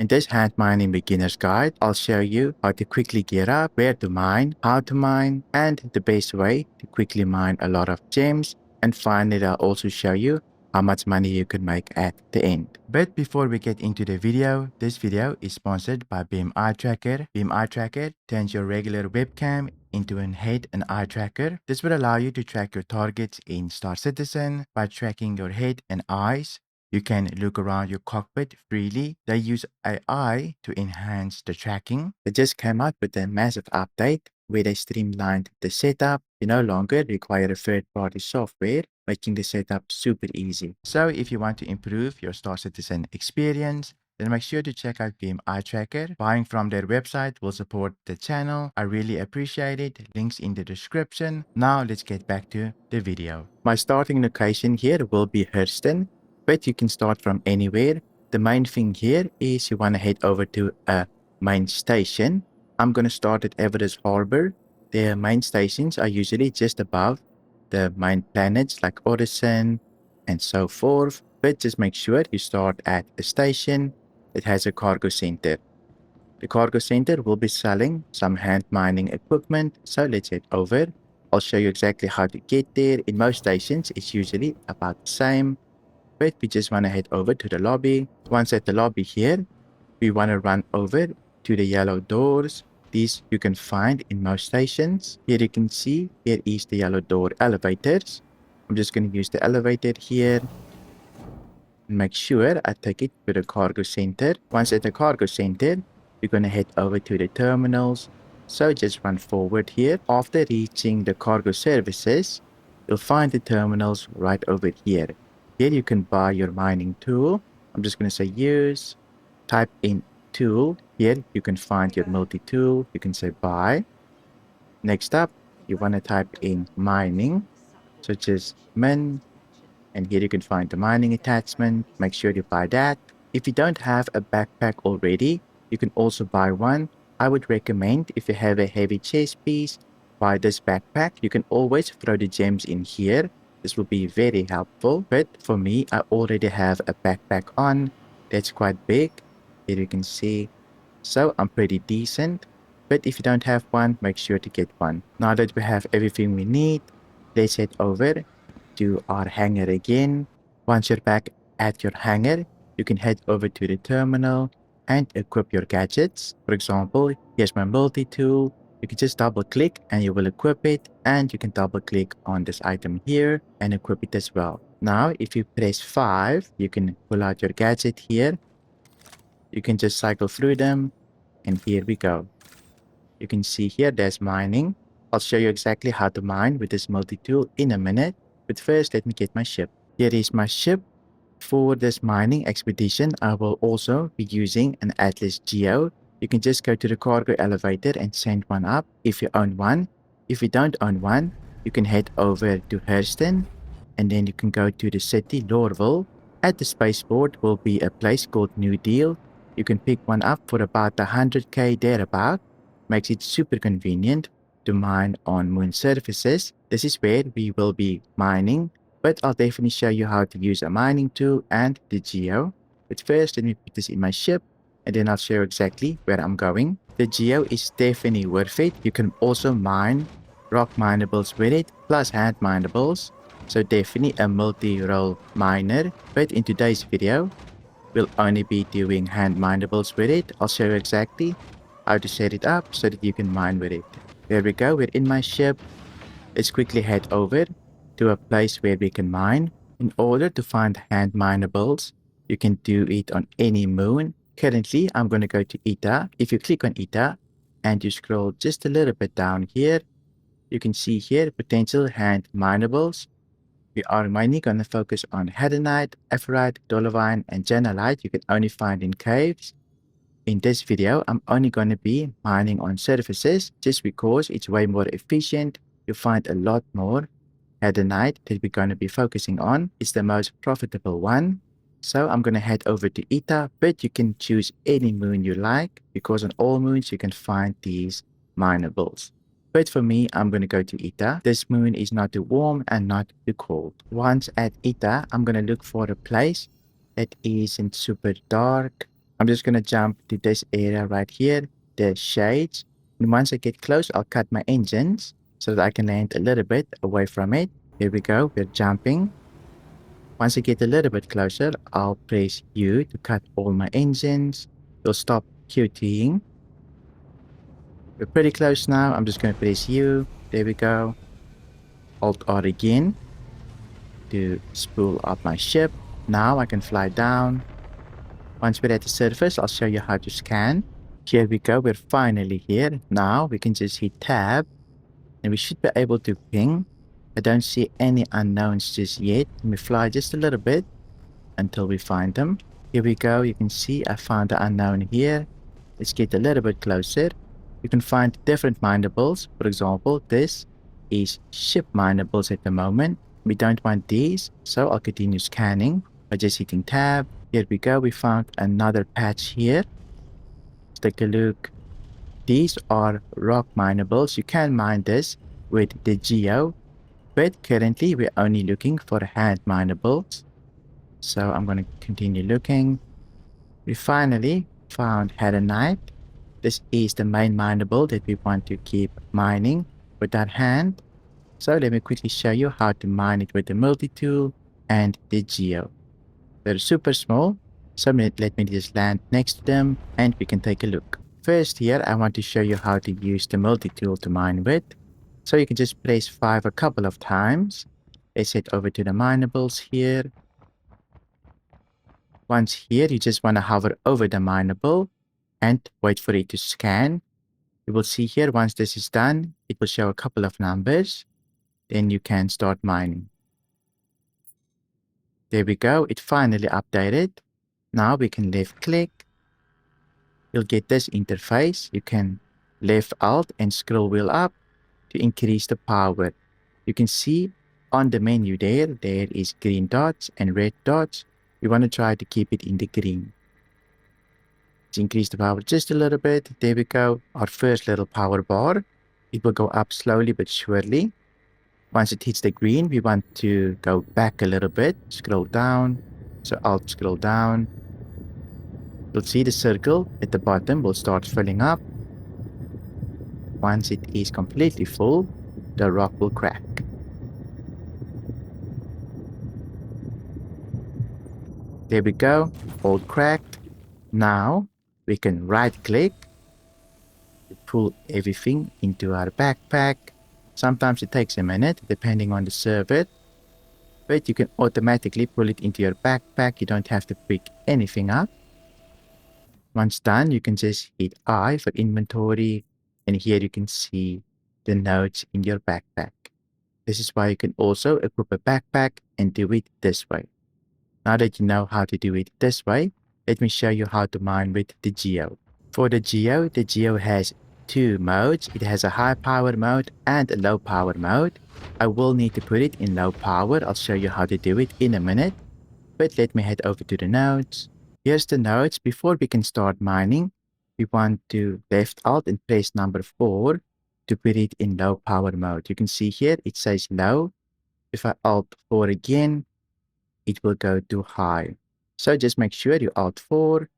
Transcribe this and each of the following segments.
In this hand mining beginner's guide, I'll show you how to quickly gear up, where to mine, how to mine, and the best way to quickly mine a lot of gems. And finally, I'll also show you how much money you can make at the end. But before we get into the video, this video is sponsored by Beam Eye Tracker. Beam Eye Tracker turns your regular webcam into an head and eye tracker. This will allow you to track your targets in Star Citizen by tracking your head and eyes. You can look around your cockpit freely. They use AI to enhance the tracking. They just came out with a massive update where they streamlined the setup. You no longer require a third-party software, making the setup super easy. So if you want to improve your Star Citizen experience, then make sure to check out Beam Eye Tracker. Buying from their website will support the channel. I really appreciate it. Links in the description. Now let's get back to the video. My starting location here will be Hurston, but you can start from anywhere. The main thing here is you want to head over to a main station. I'm going to start at Everest Harbor. Their main stations are usually just above the main planets like Orison and so forth. But just make sure you start at a station that has a cargo center. The cargo center will be selling some hand mining equipment. So let's head over. I'll show you exactly how to get there. In most stations, it's usually about the same. But we just want to head over to the lobby. Once at the lobby here, we want to run over to the yellow doors. These you can find in most stations. Here you can see, here is the yellow door elevators. I'm just going to use the elevator here. And make sure I take it to the cargo center. Once at the cargo center, you're going to head over to the terminals. So just run forward here. After reaching the cargo services, you'll find the terminals right over here. Here you can buy your mining tool. I'm just going to say use, type in tool. Here you can find your multi-tool. You can say buy. Next up, you want to type in mining, such as min. And here you can find the mining attachment. Make sure you buy that. If you don't have a backpack already, you can also buy one. I would recommend, if you have a heavy chest piece, buy this backpack. You can always throw the gems in here. This will be very helpful, but for me, I already have a backpack on that's quite big. Here you can see. So I'm pretty decent, but if you don't have one, make sure to get one. Now that we have everything we need, let's head over to our hangar again. Once you're back at your hangar, you can head over to the terminal and equip your gadgets. For example, here's my multi-tool. You can just double click and you will equip it, and you can double click on this item here and equip it as well. Now, if you press 5, you can pull out your gadget here. You can just cycle through them, and here we go. You can see here there's mining. I'll show you exactly how to mine with this multi-tool in a minute, but first let me get my ship. Here is my ship. For this mining expedition, I will also be using an ATLS Geo. You can just go to the cargo elevator and send one up if you own one. If you don't own one, you can head over to Hurston, and then you can go to the city, Lorville. At the spaceport will be a place called New Deal. You can pick one up for about 100k thereabout. Makes it super convenient to mine on moon surfaces. This is where we will be mining, but I'll definitely show you how to use a mining tool and the Geo. But first, let me put this in my ship, and then I'll show you exactly where I'm going. The Geo is definitely worth it. You can also mine rock minables with it, plus hand minables. So definitely a multi-role miner. But in today's video, we'll only be doing hand minables with it. I'll show you exactly how to set it up so that you can mine with it. There we go, we're in my ship. Let's quickly head over to a place where we can mine. In order to find hand minables, you can do it on any moon. Currently, I'm going to go to ETA. If you click on ETA and you scroll just a little bit down here, you can see here potential hand minables. We are mainly going to focus on Hedonite, Ephrite, Dolomite, and Janalite. You can only find in caves. In this video, I'm only going to be mining on surfaces just because it's way more efficient. You'll find a lot more Hedonite that we're going to be focusing on. It's the most profitable one. So I'm going to head over to ETA, but you can choose any moon you like, because on all moons you can find these minables. But for me, I'm going to go to ETA. This moon is not too warm and not too cold. Once at ETA, I'm going to look for a place that isn't super dark. I'm just going to jump to this area right here, the shades. And once I get close, I'll cut my engines so that I can land a little bit away from it. Here we go. We're jumping. Once I get a little bit closer, I'll press U to cut all my engines. It'll stop QTing. We're pretty close now. I'm just going to press U. There we go. Alt R again to spool up my ship. Now I can fly down. Once we're at the surface, I'll show you how to scan. Here we go. We're finally here. Now we can just hit tab and we should be able to ping. I don't see any unknowns just yet. Let me fly just a little bit until we find them. Here we go. You can see I found the unknown here. Let's get a little bit closer. You can find different minables. For example, this is ship minables at the moment. We don't want these, so I'll continue scanning by just hitting tab. Here we go. We found another patch here. Let's take a look. These are rock minables. You can mine this with the geo, but currently we're only looking for hand minables. So I'm going to continue looking. We finally found Heronite. This is the main mineable that we want to keep mining with that hand. So let me quickly show you how to mine it with the multi-tool and the geo. They're super small, so let me just land next to them and we can take a look. First here, I want to show you how to use the multi-tool to mine with. So you can just press 5 a couple of times. Let's head over to the minables here. Once here, you just want to hover over the mineable and wait for it to scan. You will see here, once this is done, it will show a couple of numbers. Then you can start mining. There we go. It finally updated. Now we can left click. You'll get this interface. You can left alt and scroll wheel up to increase the power. You can see on the menu there is green dots and red dots. We want to try to keep it in the green. Let's increase the power just a little bit. There we go. Our first little power bar. It will go up slowly but surely. Once it hits the green, we want to go back a little bit. Scroll down. So Alt scroll down. You'll see the circle at the bottom will start filling up. Once it is completely full, the rock will crack. There we go. All cracked. Now we can right click to pull everything into our backpack. Sometimes it takes a minute depending on the server, but you can automatically pull it into your backpack. You don't have to pick anything up. Once done, you can just hit I for inventory, and here you can see the nodes in your backpack. This is why you can also equip a backpack and do it this way. Now that you know how to do it this way, let me show you how to mine with the geo. For the geo has two modes. It has a high power mode and a low power mode. I will need to put it in low power. I'll show you how to do it in a minute. But let me head over to the nodes. Here's the nodes. Before we can start mining, we want to left alt and press number 4 to put it in low power mode. You can see here it says low. If I alt 4 again, it will go to high. So just make sure you alt 4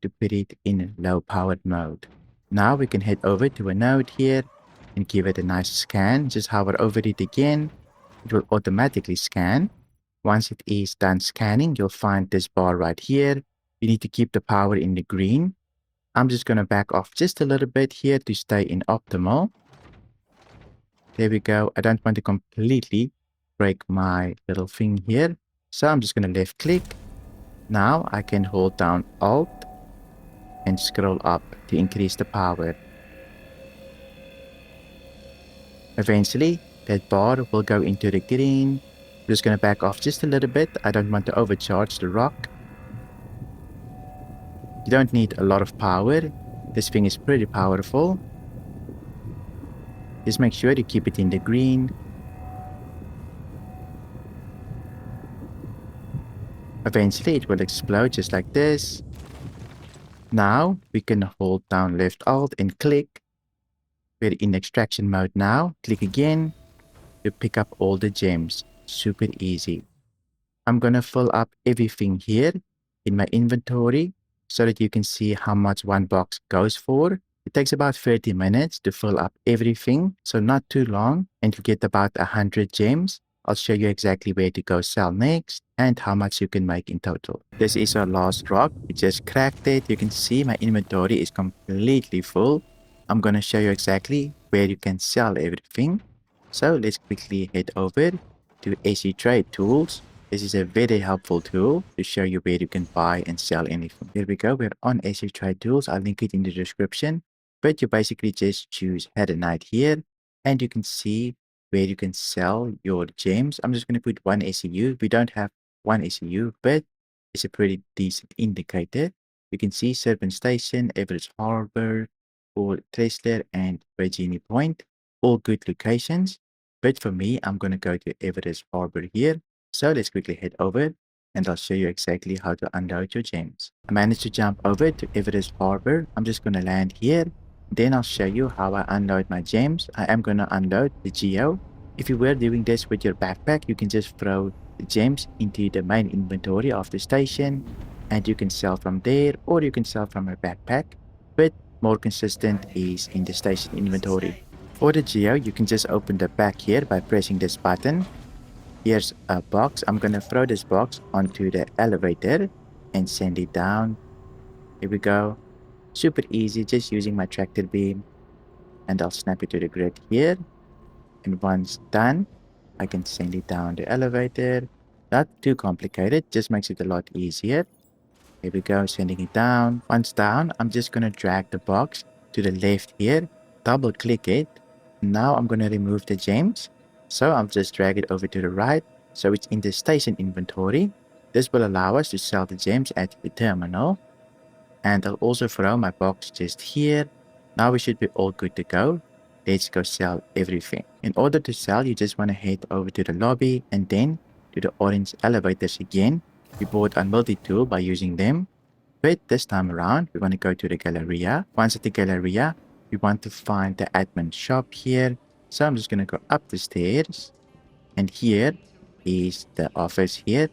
to put it in low powered mode. Now we can head over to a node here and give it a nice scan. Just hover over it again. It will automatically scan. Once it is done scanning, you'll find this bar right here. You need to keep the power in the green. I'm just going to back off just a little bit here to stay in optimal. There we go. I don't want to completely break my little thing here. So I'm just going to left click. Now I can hold down Alt and scroll up to increase the power. Eventually, that bar will go into the green. I'm just going to back off just a little bit. I don't want to overcharge the rock. You don't need a lot of power. This thing is pretty powerful. Just make sure you keep it in the green. Eventually, it will explode just like this. Now, we can hold down left alt and click. We're in extraction mode now. Click again to pick up all the gems. Super easy. I'm going to fill up everything here in my inventory so that you can see how much one box goes for. It takes about 30 minutes to fill up everything, so not too long, and you get about 100 gems. I'll show you exactly where to go sell next and how much you can make in total. This is our last rock. We just cracked it. You can see my inventory is completely full. I'm going to show you exactly where you can sell everything. So let's quickly head over to AC Trade Tools. This is a very helpful tool to show you where you can buy and sell anything. Here we go. We're on AC Trade Tools. I'll link it in the description. But you basically just choose Head and Night here, and you can see where you can sell your gems. I'm just going to put one SEU. We don't have one SEU, but it's a pretty decent indicator. You can see Serpent Station, Everest Harbor, or Tressler and Virginia Point, all good locations. But for me, I'm going to go to Everest Harbor here. So let's quickly head over and I'll show you exactly how to unload your gems. I managed to jump over to Everest Harbor. I'm just going to land here. Then I'll show you how I unload my gems. I am going to unload the Geo. If you were doing this with your backpack, you can just throw the gems into the main inventory of the station and you can sell from there, or you can sell from a backpack. But more consistent is in the station inventory. For the Geo, you can just open the back here by pressing this button. Here's a box. I'm going to throw this box onto the elevator and send it down. Here we go. Super easy, just using my tractor beam. And I'll snap it to the grid here. And once done, I can send it down the elevator. Not too complicated, just makes it a lot easier. Here we go, sending it down. Once down, I'm just going to drag the box to the left here. Double click it. Now I'm going to remove the gems. So I'll just drag it over to the right, so it's in the station inventory. This will allow us to sell the gems at the terminal. And I'll also throw my box just here. Now we should be all good to go. Let's go sell everything. In order to sell, you just want to head over to the lobby and then to the orange elevators again. We bought a multi-tool by using them. But this time around, we want to go to the Galleria. Once at the Galleria, we want to find the admin shop here. So I'm just going to go up the stairs. And here is the office here.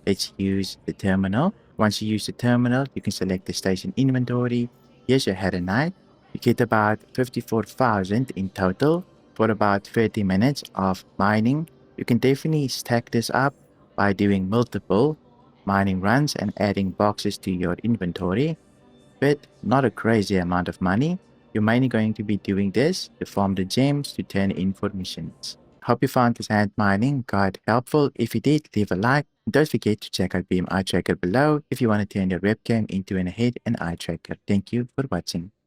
Let's use the terminal. Once you use the terminal, you can select the station inventory. Here's your head and night. You get about 54,000 in total for about 30 minutes of mining. You can definitely stack this up by doing multiple mining runs and adding boxes to your inventory. But not a crazy amount of money. You're mainly going to be doing this to farm the gems to turn in for missions. Hope you found this ant mining guide helpful. If you did, leave a like. Don't forget to check out Beam Eye Tracker below if you want to turn your webcam into an head and eye tracker. Thank you for watching.